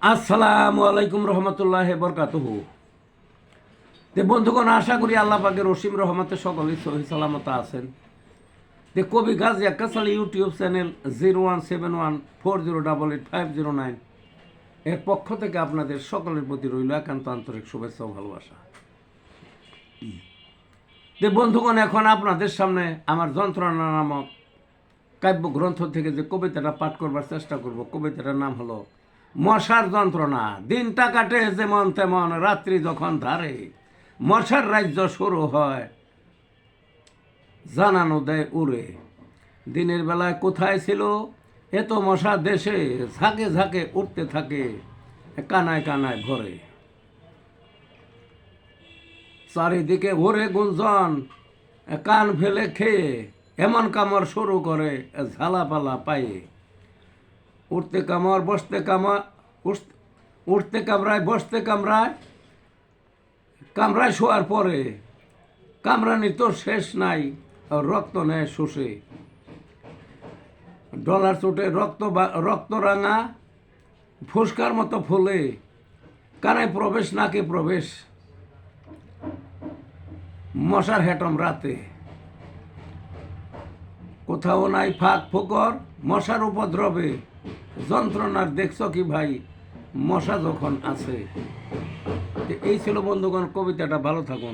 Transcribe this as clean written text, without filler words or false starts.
আসসালামু আলাইকুম রহমতুল্লাহ বরকাতুহু। বন্ধুগণ, আশা করি আল্লাহ পাকের অসীম রহমতে সকলেই সহি সালামত আছেন। কবি গাজী আক্কাস আলী ইউটিউব চ্যানেল 017140885009 এর পক্ষ থেকে আপনাদের সকলের প্রতি রইল একান্ত আন্তরিক শুভেচ্ছা ও ভালোবাসা। বন্ধুগণ, এখন আপনাদের সামনে আমার যন্ত্রণা নামক কাব্যগ্রন্থ থেকে যে কবিতাটা পাঠ করবার চেষ্টা করব, কবিতাটার নাম হলো মশার যন্ত্রণা। দিনটা কাটে যেমন তেমন, রাত্রি যখন ধারে মশার রাজ্য শুরু হয়, জানানো দেয় উড়ে। দিনের বেলায় কোথায় ছিল এত মশা দেশে, ঝাঁকে ঝাঁকে উঠতে থাকে কানায় কানায় ভরে। চারিদিকে ভরে গুঞ্জন, কান ফেলে খেয়ে এমন কামড় শুরু করে ঝালাপালা পায়ে। উঠতে কামড় বসতে উঠতে কামড়ায় বসতে কামড়ায়, কামড়ায় শোয়ার পরে কামড়ানি তো শেষ নাই, রক্ত নেয় শুষে। ডলার চোটে রক্ত রাঙা ফুসকার মতো ফুলে, কানায় প্রবেশ নাকে প্রবেশ মশার হেটম রাতে। কোথাও নাই ফাঁক ফোকর মশার উপদ্রবে, যন্ত্রণার দেখছ কি ভাই মশা যখন আছে। এই ছিল বন্ধুগণ কবিতাটা। ভালো থাকুন।